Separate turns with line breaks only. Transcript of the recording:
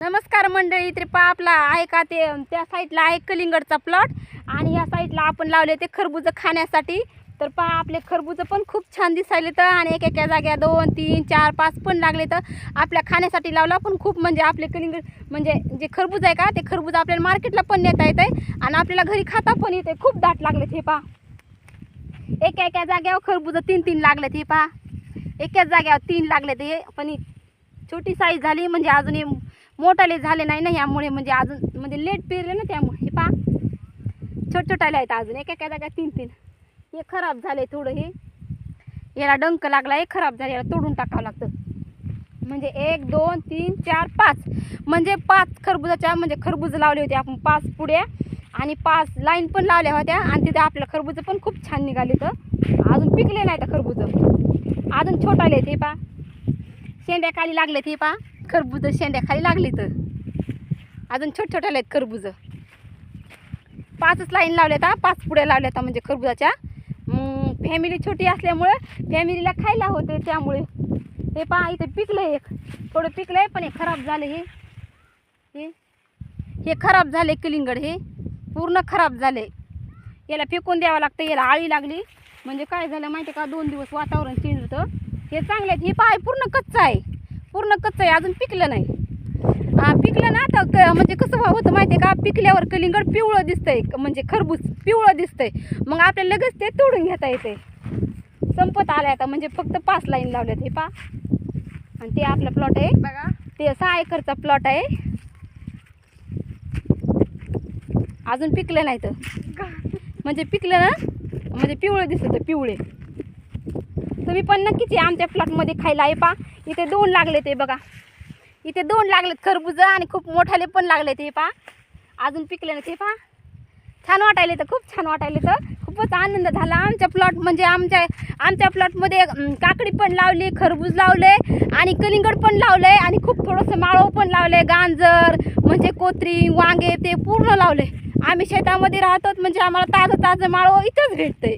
नमस्कार मंडळी. त्रिपा आपला आहे का ते त्या साईडला आहे कलिंगडचा प्लॉट आणि या साईडला आपण लावले ते खरबूज खाण्यासाठी. तर पहा आपले खरबूज पण खूप छान दिसायले तर आणि एका जाग्या 2 3 4 5 पण लागले तर आपल्या खाण्यासाठी लावला. पण खूप म्हणजे आपले कलिंगड म्हणजे जे खरबूज आहे का ते खरबूज आपल्याला मार्केटला पण नेता येते आणि आपल्याला घरी खाता पण येते. खूप दाट लागले हे पहा. एका जाग्यावर खरबूज 3 लागले हे पहा. एकाच जाग्यावर 3 लागले ते पण छोटी साईज झाली म्हणजे अजून मोठाले झाले नाही ना यामुळे म्हणजे अजून म्हणजे लेट पेरले ना त्यामुळे हे पहा छोटाले आहेत अजून एका जागा 3 हे खराब झाले थोडं. हे याला डंक लागला हे खराब झाले याला तोडून टाकावं लागतं. म्हणजे 1 2 3 4 5 म्हणजे 5 खरबुजाच्या म्हणजे खरबूज लावले होते आपण 5 पुड्या आणि 5 लाईन पण लावल्या होत्या आणि तिथे आपलं खरबूज पण खूप छान निघाले. तर अजून पिकले नाही तर खरबूज अजून छोटाले ते पहा. शेंड्या खाली लागले ते पहा. खरबूज शेंड्या खाली लागली तर अजून छोटे आहेत खरबूज. 5च लाईन लावल्यात 5 पुड्या लावल्यात म्हणजे खरबुजाच्या. फॅमिली छोटी असल्यामुळे फॅमिलीला खायला होते त्यामुळे हे पहा इथे पिकलं एक थोडं पिकलंय पण हे खराब झाले. हे खराब झाले कलिंगड हे पूर्ण खराब झाले. याला फेकून द्यावं लागतं. याला आळी लागली म्हणजे काय झालं माहिती का 2 दिवस वातावरण चेंज होतं. हे चांगले आहेत. हे पहा पूर्ण कच्चं आहे अजून पिकलं नाही. पिकलं ना तर म्हणजे कसं होतं माहिती आहे का पिकल्यावर कलिंगड पिवळं दिसतंय म्हणजे खरबूज पिवळं दिसतंय. मग आपल्याला लगेच ते तोडून घेता येते. संपत आले आता म्हणजे फक्त 5 लाईन लावल्यात हे पहा. आणि ते आपला प्लॉट आहे बघा. ते 6 एकरचा प्लॉट आहे. अजून पिकलं नाही तर म्हणजे पिकलं ना म्हणजे पिवळं दिसत पिवळे. तुम्ही पण नक्कीच या आमच्या प्लॉटमध्ये खायला आहे पहा. इथे 2 लागले ते बघा. इथे 2 लागलेत खरबूज आणि खूप मोठाले पण लागले ते पहा. अजून पिकले ना ते पहा. छान वाटायले तर खूप छान वाटायले तर खूपच आनंद झाला. आमच्या प्लॉट म्हणजे आमच्या प्लॉटमध्ये काकडी पण लावली खरबूज लावले आणि कलिंगड पण लावले आणि खूप थोडंसं माळव पण लावले. गांजर म्हणजे कोत्री वांगे ते पूर्ण लावले. आम्ही शेतामध्ये राहतो म्हणजे आम्हाला ताजं माळव इथंच भेटतंय.